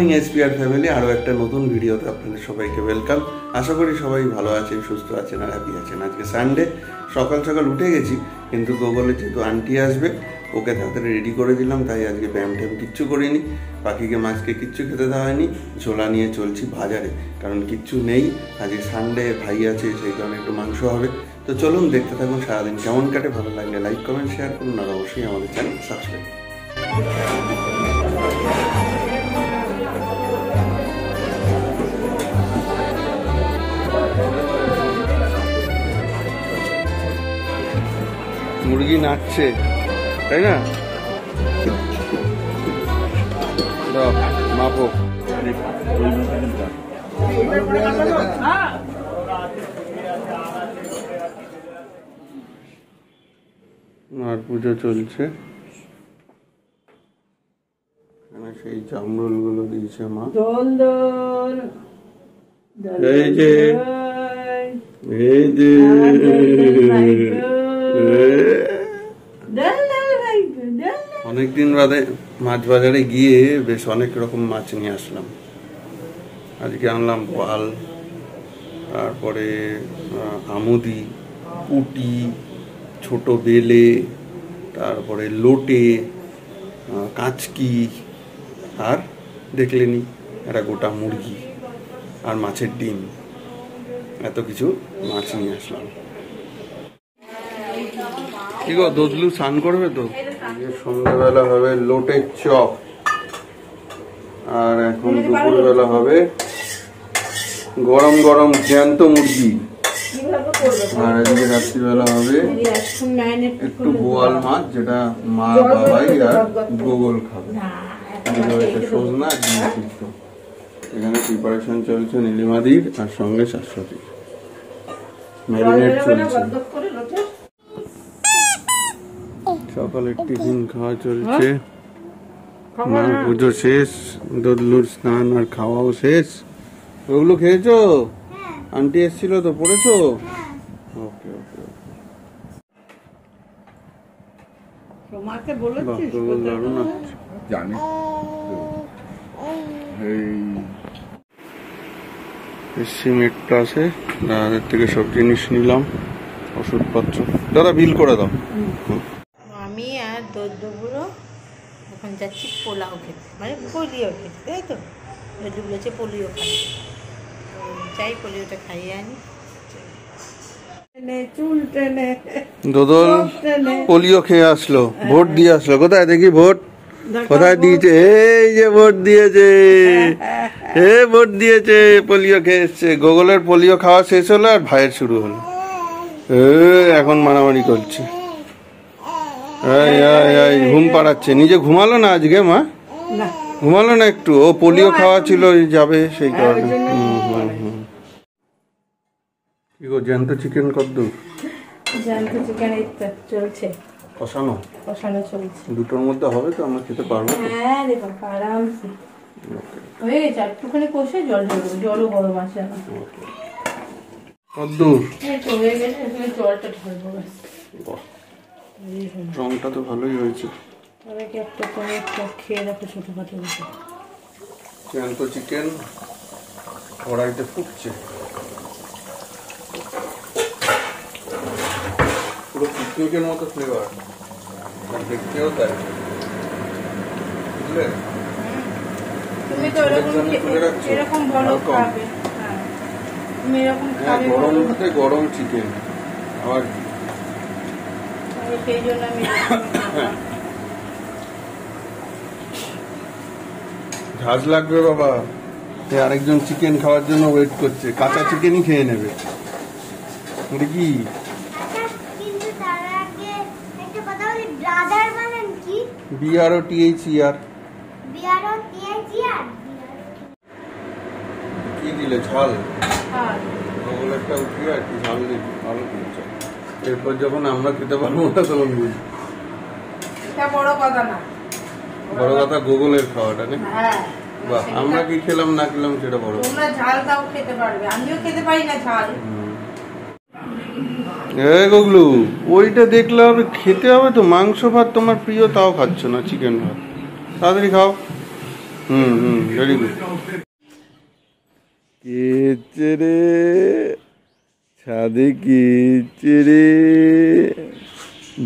Morning SPR family, আরও একটা নতুন ভিডিওতে আপনাদের সবাইকে ওয়েলকাম। আশা করি সবাই ভালো আছেন, সুস্থ আছেন আর হ্যাপি আছেন। আজকে সানডে, সকাল সকাল উঠে গেছি, কিন্তু গুগলে যেহেতু আন্টি আসবে ওকে তাড়াতাড়ি রেডি করে দিলাম, তাই আজকে ব্যায়াম ট্যাম কিচ্ছু করিনি। পাখিকে মাছকে কিচ্ছু খেতে দেওয়া হয়নি, ঝোলা নিয়ে চলছি বাজারে, কারণ কিচ্ছু নেই। আজকে সানডে, ভাই আছে, সেই কারণে একটু মাংস হবে। তো চলুন দেখতে থাকুন সারাদিন কেমন কাটে। ভালো লাগলে লাইক কমেন্ট শেয়ার করুন, আর অবশ্যই আমাদের চ্যানেল সাবস্ক্রাইব। মুরগি নাচছে, তাই না? মাপো। আর পুজো চলছে, সেই জামরুল গুলো দিয়েছে মা। এই যে অনেকদিন বাদে মাছ বাজারে গিয়ে বেশ অনেক রকম মাছ নিয়ে আসলাম। আজকে আনলাম পাল, তারপরে আমুদি, পুঁটি, ছোট বেলে, তারপরে লোটে, কাঁচকি, আর দেখলেনি একটা গোটা মুরগি আর মাছের ডিম। এত কিছু মাছ নিয়ে আসলাম। কি গো, দোদলু স্নান করবে তো? সন্ধ্যাবেলা হবে লোটের চপ, আর এখন দুপুরবেলা হবে গরম গরম জ্যান্ত মুরগি, আর এদিকে রাত্রিবেলা হবে একটু বোয়াল মাছ, যেটা মা বাবাই আর গোগল খাবে। সজনা আর ডিম সিদ্ধ। এখানে প্রিপারেশন চলছে নীলিমাদির, আর সঙ্গে শাশ্বতী ম্যারিনেট চলছে। সকালের টিফিন খাওয়া চলছে, মার পুজো শেষ, দোদলুর স্নান আর খাওয়াও শেষ। ওগুলো খেয়েছো? আন্টি এসেছিল তো, পড়েছো? ওকে ওকে জানি। সিমেন্ট প্লাসে দাদাদের থেকে সব জিনিস নিলাম, ওষুধপত্র। দাদা বিল করে দাও। আমি আর দোদলুগুলো এখন যাচ্ছি পোলাও খেতে, মানে পোলিও খেতে, তাই তো? দোদলু বলেছে পোলিও খাই, চাই পোলিওটা খাইয়ে আনি। দোদল পোলিও খেয়ে আসলো, ভোট দিয়ে আসলো। কোথায় দেখি ভোট, কোথায় দিয়েছে? এই যে ভোট দিয়েছে, ভোট দিয়েছে, পোলিও খেয়ে এসছে। গোগলের পোলিও খাওয়া শেষ হলো আর ভাইয়ের শুরু হলো। এখন মারামারি করছে, ঘুম পাড়াচ্ছে। নিজে ঘুমালো না আজকে মা? ঘুমালো না একটু? ও পোলিও খাওয়া ছিল, যাবে সেই কারণে। কি গো, জ্যান্ত চিকেন কদ্দূর? জ্যান্ত চিকেন এই তো চলছে, কষানো কষানো চলছে। দুটোর মধ্যে হবে তো? আমরা খেতে পারবো? হ্যাঁ রে বাবা, আরামসে হয়ে গেছে। একটুখানি কষে জল ঢেলবো, জলও গরম আছে না। কদ্দূর এই তো হয়ে গেছে, এখানে জলটা ঢালবো ব্যাস। রংটা তো ভালোই হয়েছে। অনেকে একটা করে খেয়ে দেখো ছোটখাটো মতো। জ্যান্ত চিকেন কড়াইতে ফুটছে, পুরো পিকনিকের মতো ফ্লেভার, দেখতেও তাই। বুঝলে, তুমি তো এরকম বলো খাবে। তুমি এরকম খাবে, গরম ভাতে গরম চিকেন, আবার সেই জন্য আমি ঝাঁজ লাগবে বাবা। আরেকজন চিকেন খাওয়ার জন্য ওয়েট করছে, কাঁচা চিকেনই খেয়ে নেবে কি? BROTHER কি দিলে? ঝাল, একটা উঠিয়ে আর কি ঝাল দিবি, ভালো করেছে। এরপর যখন আমরা খেতে পারবো না তখন বুঝি। বড় কথা না, বড় কথা গুগলের খাওয়াটা না। বাহ, আমরা কি খেলাম না খেলাম সেটা বড়। তোমরা ঝাল দাও খেতে পারবে, আমিও খেতে পারি না ঝাল। গুগলু, ওইটা দেখলাম খেতে হবে তো। মাংস ভাত তোমার প্রিয়, তাও খাচ্ছ না। চিকেন ভাত তাড়াতাড়ি খাও। Very good. কে রে ছাদে, কে রে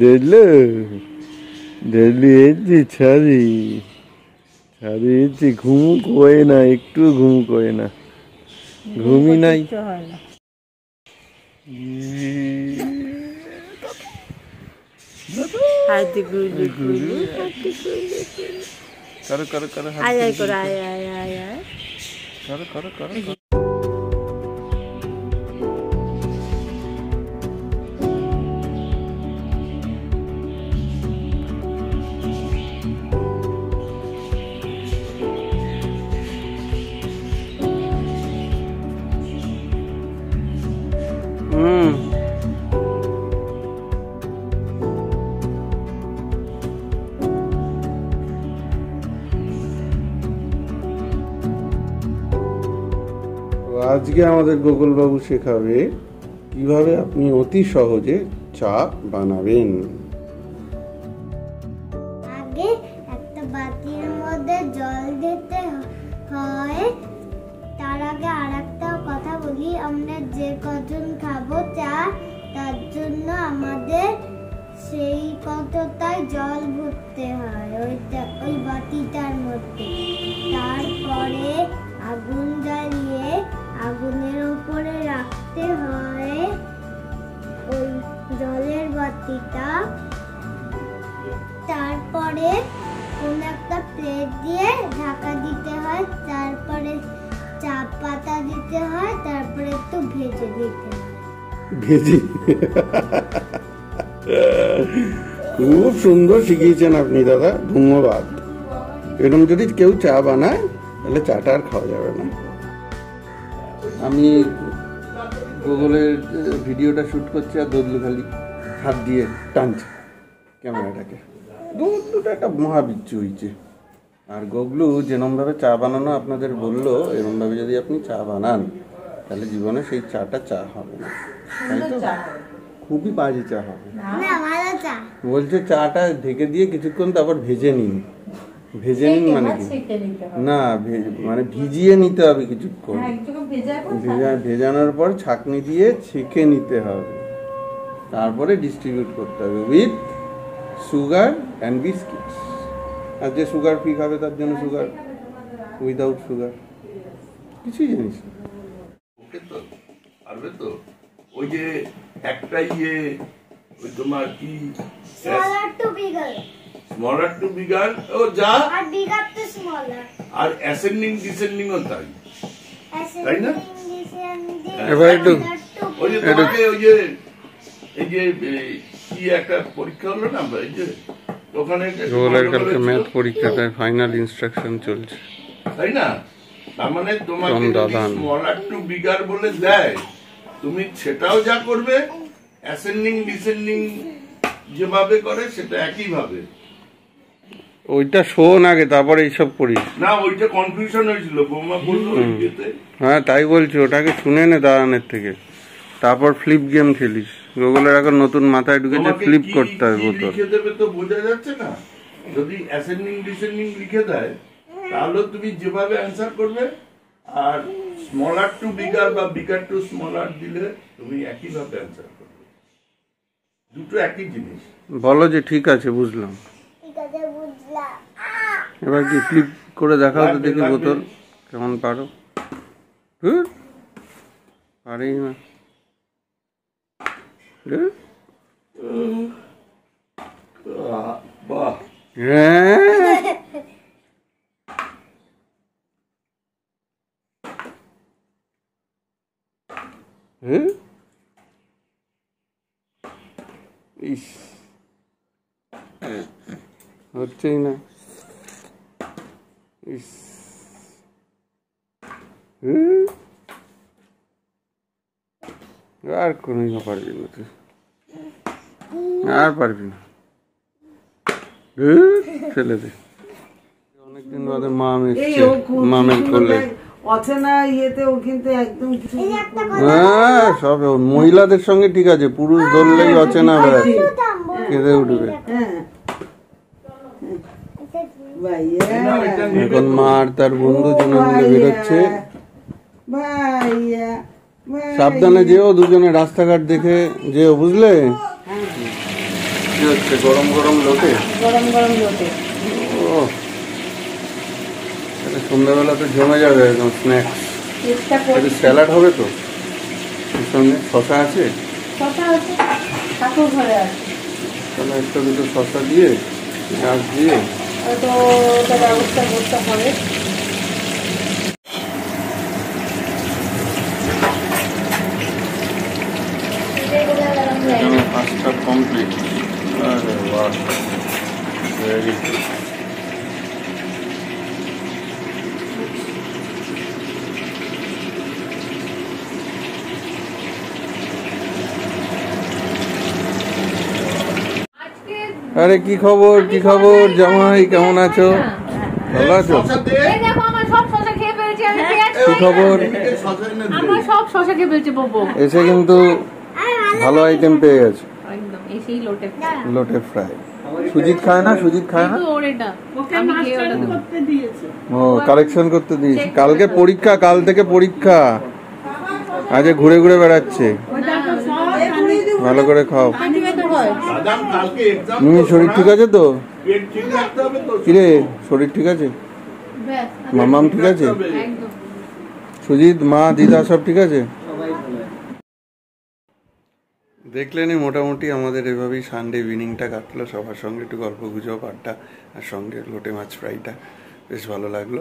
দেখলে এসছি ছাদে, ছাদে এসছি। ঘুম করে না, একটু ঘুম করে না, ঘুমই নাই। করো করো করো, করো করো করো। আজকে আমাদের গোকুল বাবু শেখাবে কিভাবে আপনি অতি সহজে চা বানাবেন। আগে একটা বাটির মধ্যে জল দিতে হয়। তার আগে আরেকটা কথা বলি, আমরা যে কজন খাবো চা তার জন্য আমাদের সেই কতটাই জল ভরতে হয় ওই বাটিটার মধ্যে। তারপরে আগুন জ্বালিয়ে আগুনের উপরে রাখতে হয় ওই জলের বাটিটা। তারপরে কোন একটা প্লেট দিয়ে ঢাকা দিতে হয়। তারপরে চা পাতা দিতে হয়। তারপরে একটু ভেজে দিতে হয়। ভেজে খুব সুন্দর শিখিয়েছেন আপনি দাদা, ধন্যবাদ। এরকম যদি কেউ চা বানায় তাহলে চাটা আর খাওয়া যাবে না। আমি গুগলের ভিডিওটা শ্যুট করছি আর দোদলু খালি হাত দিয়ে টানছে ক্যামেরাটাকে। দুটো একটা মহাবিচ্ছু হয়েছে। আর গগলু যেরমভাবে চা বানানো আপনাদের বললো, এরমভাবে যদি আপনি চা বানান তাহলে জীবনে সেই চাটা চা হবে না, তাই তো? খুবই বাজে চা হবে। বলছে চাটা ঢেকে দিয়ে কিছুক্ষণ তারপর ভেজে নিন। ভেজে নিন মানে কি? না, মানে ভিজিয়ে নিতে হবে কিছুক্ষণ। ভেজানোর পর ছাঁকনি দিয়ে ছেঁকে নিতে হবে, তারপরে ডিস্ট্রিবিউট করতে হবে উইথ সুগার অ্যান্ড বিস্কিটস। আর যে সুগার ফ্রি খাবে তার জন্য সুগার, উইদাউট সুগার কিছুই জানিস না। ওকে তো পারবে তো। ওই যে একটা ওই তোমার কি স্মলার টু বিগার, ও যা, আর বিগার টু স্মলার, আর অ্যাসেন্ডিং ডিসেন্ডিং ও তাই, তাই না? এবার একটু ওই যে তোমাকে ওই যে এই যে কি একটা পরীক্ষা হলো না, এই যে ওখানে গোলের কালকে ম্যাথ পরীক্ষাটা ফাইনাল ইনস্ট্রাকশন চলছে, তাই না? তার মানে তোমাকে স্মলার টু বিগার বলে দেয়, তুমি সেটাও যা করবে, অ্যাসেন্ডিং ডিসেন্ডিং যেভাবে করে সেটা একই ভাবে। ওইটা শোন আগে, তারপরে এইসব করিস না। ওইটা কনফিউশন হয়েছিল, বৌমা বললো। হ্যাঁ তাই বলছি, ওটাকে শুনে নে দাঁড়ানোর থেকে, তারপর ফ্লিপ গেম খেলিস। গুগলের এখন নতুন মাথায় ঢুকেছে ফ্লিপ করতে হবে বোতল। লিখে দেবে তো বোঝা যাচ্ছে না। যদি অ্যাসেন্ডিং ডিসেন্ডিং লিখে দেয় তাহলে তুমি যেভাবে অ্যান্সার করবে, আর স্মলার টু বিগার বা বিগার টু স্মলার দিলে তুমি একই ভাবে অ্যান্সার করবে। দুটো একই জিনিস। বলো যে ঠিক আছে, বুঝলাম। এবার কি ফ্লিপ করে দেখাও তো দেখি বোতল কেমন পারো। পারেই না। বাহ, হচ্ছেই না। আর কোনো পারবি না তুই, আর পারবি না, ফেলে দে। অনেকদিন বাদে মাম এসছে, মামের করলে হ্যাঁ সব মহিলাদের সঙ্গে ঠিক আছে, পুরুষ ধরলেই অচেনা বেড়াচ্ছে, কেঁদে উঠবে। এখন মা আর তার বন্ধু দুজনে মিলে বেরোচ্ছে। সাবধানে যেও, দুজনে রাস্তাঘাট দেখে যেও, বুঝলে? কি হচ্ছে? গরম গরম লোটে, গরম গরম লোটে। ও এটা সন্ধ্যাবেলা তো জমে যাবে একদম স্ন্যাক্স। চেষ্টা এটা করছি। স্যালাড হবে তো, এর সঙ্গে শশা আছে, কথা আছে, ঠাকুর ঘরে আছে, তাহলে একটা দুটো শশা দিয়ে পেঁয়াজ দিয়ে হয়তো ওটা ব্যবস্থা করতে হবে। এখানে পাঁচটা কমপ্লিট। আরে বাহ, ভেরি গুড। আরে কি খবর, কি খবর জামাই, কেমন আছো? ভালো আছো? শশা দে। এই দেখো আমার সব শশা খেয়ে ফেলেছি আমি পেঁয়াজ কি খবর? এদিকে শশা এনে দে। আমার সব শশা খেয়ে ফেলছে ববো এসে কিন্তু ভালো আইটেম পেয়ে গেছে, একদম এসেই লোটে লোটে ফ্রাই। সুজিত খায় না? সুজিত খায় না? কিন্তু ওর এটা আমি খেয়ে ওটা দেবো। ও কালেকশন করতে দিয়েছি, কালকে পরীক্ষা, কাল থেকে পরীক্ষা, আজ ঘুরে ঘুরে বেড়াচ্ছে। ভালো করে খাও। বাদাম কালকে এক্সাম। শরীর ঠিক আছে তো? পেট ঠিক রাখতে হবে তো। কিরে শরীর ঠিক আছে? ব্যাস মামাম ঠিক আছে? একদম সুজিত, মা, দিদা সব ঠিক আছে? দেখলেনই মোটামুটি আমাদের এভাবেই সানডে ইভিনিংটা কাটলো, সবার সঙ্গে একটু গল্প গুজব, আড্ডা, আর সঙ্গে লোটে মাছ ফ্রাইটা বেশ ভালো লাগলো।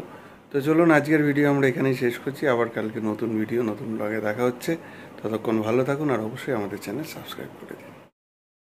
তো চলুন আজকের ভিডিও আমরা এখানেই শেষ করছি, আবার কালকে নতুন ভিডিও নতুন ব্লগে দেখা হচ্ছে। ততক্ষণ ভালো থাকুন, আর অবশ্যই আমাদের চ্যানেল সাবস্ক্রাইব করে দিন।